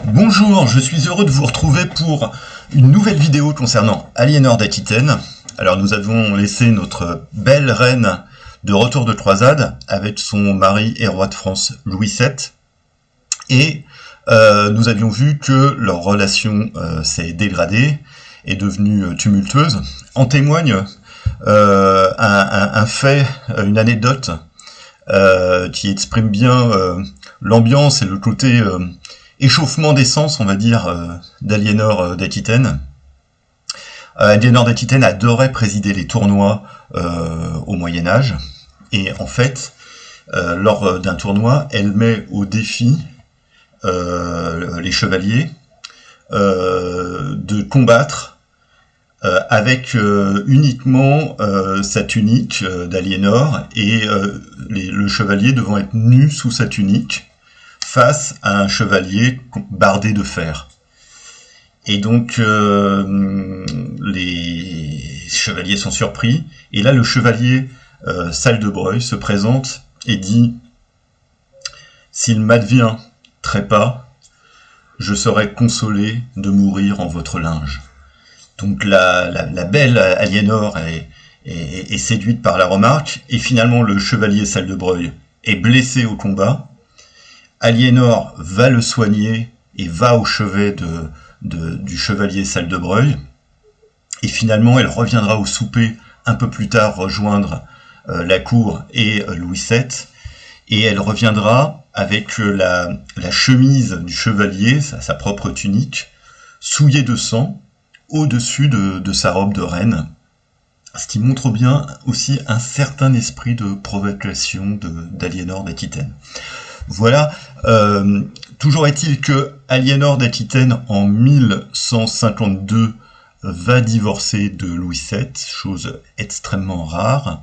Bonjour, je suis heureux de vous retrouver pour une nouvelle vidéo concernant Aliénor d'Aquitaine. Alors nous avons laissé notre belle reine de retour de croisade avec son mari et roi de France Louis VII. Et nous avions vu que leur relation s'est dégradée, est devenue tumultueuse. En témoigne un fait, une anecdote qui exprime bien l'ambiance et le côté échauffement d'essence, on va dire, d'Aliénor d'Aquitaine. Aliénor d'Aquitaine adorait présider les tournois au Moyen-Âge, et en fait, lors d'un tournoi, elle met au défi les chevaliers de combattre avec uniquement sa tunique d'Aliénor, et le chevalier devant être nu sous sa tunique, face à un chevalier bardé de fer. Et donc les chevaliers sont surpris, et là le chevalier Saldebreuil se présente et dit « S'il m'advient trépas, je serai consolé de mourir en votre linge. » Donc la belle Aliénor est séduite par la remarque, et finalement le chevalier Saldebreuil est blessé au combat. Aliénor va le soigner et va au chevet du chevalier Saldebreuil, et finalement elle reviendra au souper un peu plus tard rejoindre la cour et Louis VII, et elle reviendra avec la chemise du chevalier, sa propre tunique, souillée de sang, au-dessus de sa robe de reine, ce qui montre bien aussi un certain esprit de provocation d'Aliénor d'Aquitaine. Voilà, toujours est-il que Aliénor d'Aquitaine, en 1152, va divorcer de Louis VII, chose extrêmement rare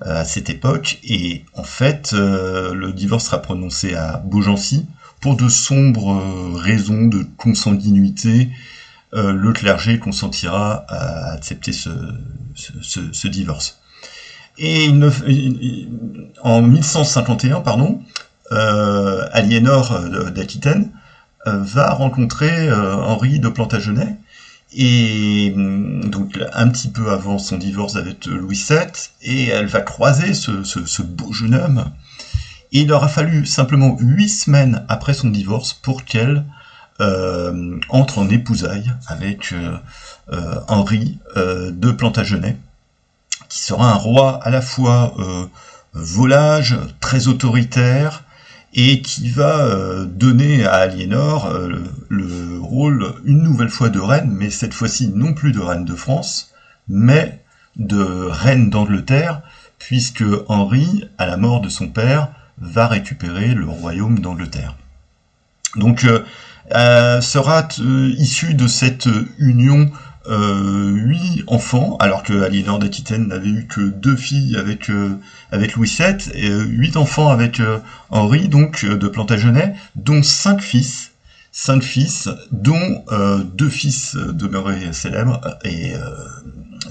à cette époque, et en fait, le divorce sera prononcé à Beaugency pour de sombres raisons de consanguinité. Le clergé consentira à accepter ce divorce. Et en 1151, Aliénor d'Aquitaine va rencontrer Henri de Plantagenet, et donc un petit peu avant son divorce avec Louis VII, et elle va croiser ce beau jeune homme, et il aura fallu simplement 8 semaines après son divorce pour qu'elle entre en épousailles avec Henri de Plantagenet, qui sera un roi à la fois volage, très autoritaire, et qui va donner à Aliénor le rôle une nouvelle fois de reine, mais cette fois-ci non plus de reine de France, mais de reine d'Angleterre, puisque Henri, à la mort de son père, va récupérer le royaume d'Angleterre. Donc sera issu de cette union 8 enfants, alors que Aliénor d'Aquitaine n'avait eu que 2 filles avec Louis VII, et 8 enfants avec Henri, donc de Plantagenet, dont 5 fils, dont 2 fils demeurés célèbres, et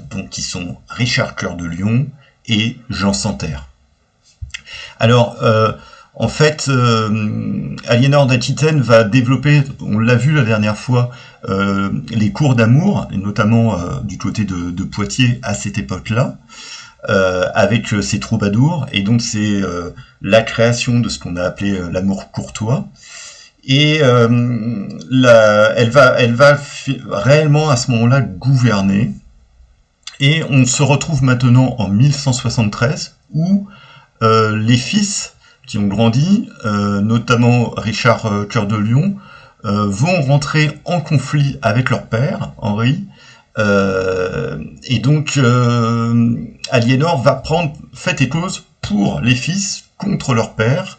donc qui sont Richard Cœur de Lion et Jean Santerre. Alors, en fait, Aliénor d'Aquitaine va développer, on l'a vu la dernière fois, les cours d'amour, et notamment du côté de Poitiers à cette époque-là, avec ses troubadours, et donc c'est la création de ce qu'on a appelé l'amour courtois. Et elle va réellement à ce moment-là gouverner, et on se retrouve maintenant en 1173, où les fils qui ont grandi, notamment Richard Cœur de Lion, vont rentrer en conflit avec leur père, Henri, et donc Aliénor va prendre fait et cause pour les fils contre leur père,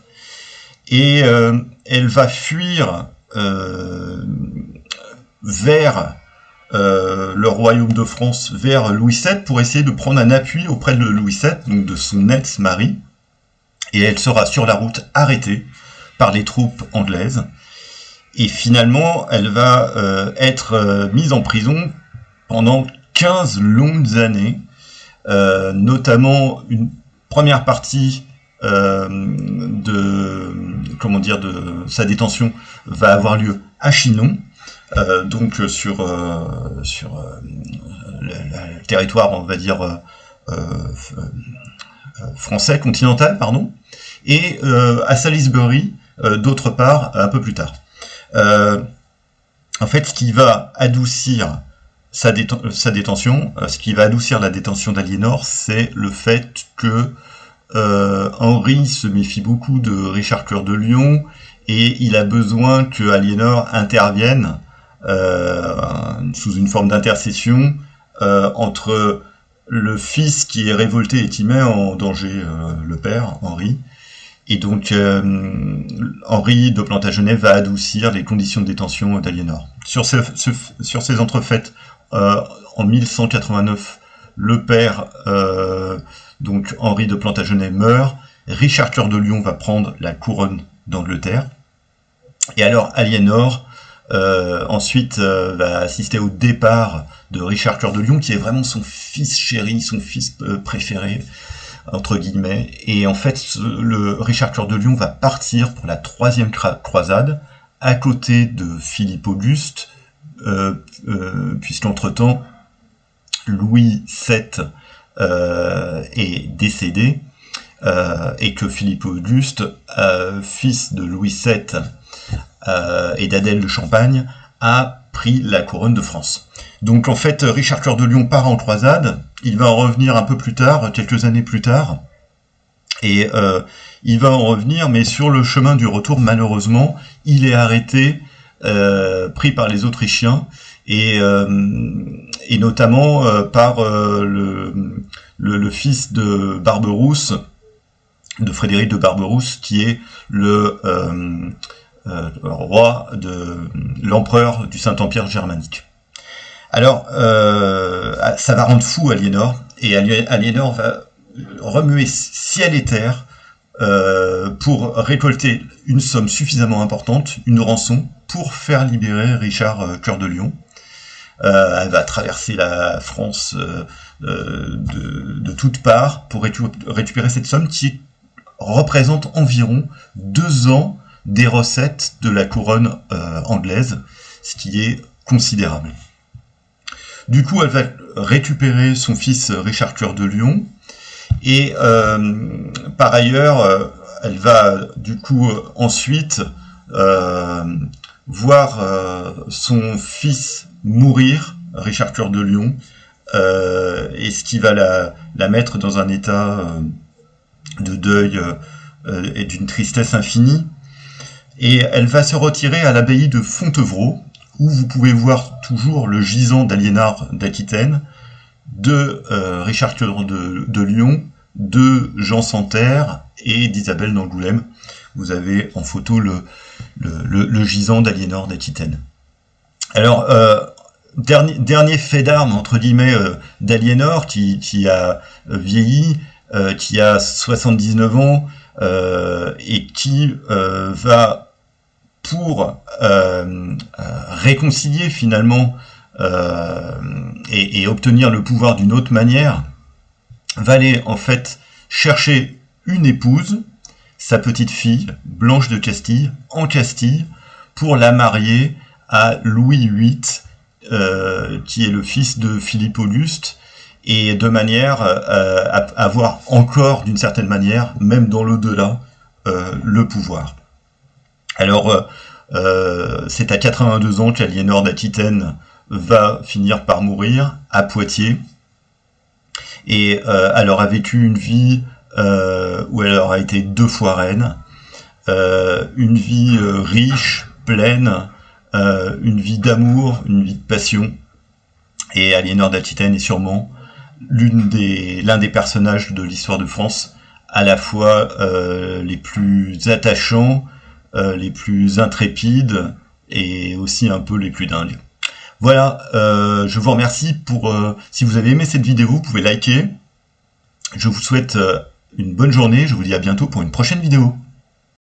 et elle va fuir vers le royaume de France, vers Louis VII, pour essayer de prendre un appui auprès de Louis VII, donc de son ex-mari, et elle sera sur la route arrêtée par les troupes anglaises, et finalement elle va être mise en prison pendant 15 longues années, notamment une première partie de sa détention va avoir lieu à Chinon, donc sur le territoire, on va dire, français, continental, pardon, et à Salisbury, d'autre part, un peu plus tard. En fait, ce qui va adoucir sa détention, ce qui va adoucir la détention d'Aliénor, c'est le fait que Henri se méfie beaucoup de Richard Cœur de Lion, et il a besoin que Aliénor intervienne sous une forme d'intercession entre le fils qui est révolté et qui met en danger le père, Henri. Et donc Henri de Plantagenet va adoucir les conditions de détention d'Aliénor. Sur ces entrefaites, en 1189, le père, donc Henri de Plantagenet, meurt. Richard Cœur de Lion va prendre la couronne d'Angleterre. Et alors Aliénor ensuite va assister au départ de Richard Cœur de Lion, qui est vraiment son fils chéri, son fils préféré, entre guillemets. Et en fait, le Richard Cœur de Lion va partir pour la troisième croisade, à côté de Philippe Auguste, puisqu'entre-temps, Louis VII est décédé, et que Philippe Auguste, fils de Louis VII et d'Adèle de Champagne, a pris la couronne de France. Donc en fait, Richard Cœur de Lion part en croisade, il va en revenir un peu plus tard, quelques années plus tard, et il va en revenir, mais sur le chemin du retour, malheureusement, il est arrêté, pris par les Autrichiens, et notamment par le fils de Barberousse, de Frédéric de Barberousse, qui est le roi l'empereur du Saint-Empire germanique. Alors, ça va rendre fou Aliénor, et Aliénor va remuer ciel et terre pour récolter une somme suffisamment importante, une rançon, pour faire libérer Richard Cœur de Lion. Elle va traverser la France de toutes parts pour récupérer cette somme qui représente environ 2 ans des recettes de la couronne anglaise, ce qui est considérable. Du coup, elle va récupérer son fils Richard Cœur de Lion, et par ailleurs, elle va du coup ensuite voir son fils mourir, Richard Cœur de Lion, et ce qui va la mettre dans un état de deuil et d'une tristesse infinie. Et elle va se retirer à l'abbaye de Fontevraud, où vous pouvez voir toujours le gisant d'Aliénor d'Aquitaine, de Richard Cœur de Lion, de Jean Santerre et d'Isabelle d'Angoulême. Vous avez en photo le gisant d'Aliénor d'Aquitaine. Alors, dernier fait d'armes, entre guillemets, d'Aliénor, qui a vieilli, qui a 79 ans, et qui va, pour réconcilier finalement et obtenir le pouvoir d'une autre manière, va aller en fait chercher une épouse, sa petite fille, Blanche de Castille, en Castille, pour la marier à Louis VIII, qui est le fils de Philippe Auguste, et de manière à avoir encore, d'une certaine manière, même dans l'au-delà, le pouvoir. Alors, c'est à 82 ans qu'Aliénor d'Aquitaine va finir par mourir à Poitiers, et elle aura vécu une vie où elle aura été 2 fois reine, une vie riche, pleine, une vie d'amour, une vie de passion, et Aliénor d'Aquitaine est sûrement l'un des personnages de l'histoire de France, à la fois les plus attachants, les plus intrépides, et aussi un peu les plus dingues. Voilà, je vous remercie si vous avez aimé cette vidéo, vous pouvez liker. Je vous souhaite une bonne journée, je vous dis à bientôt pour une prochaine vidéo.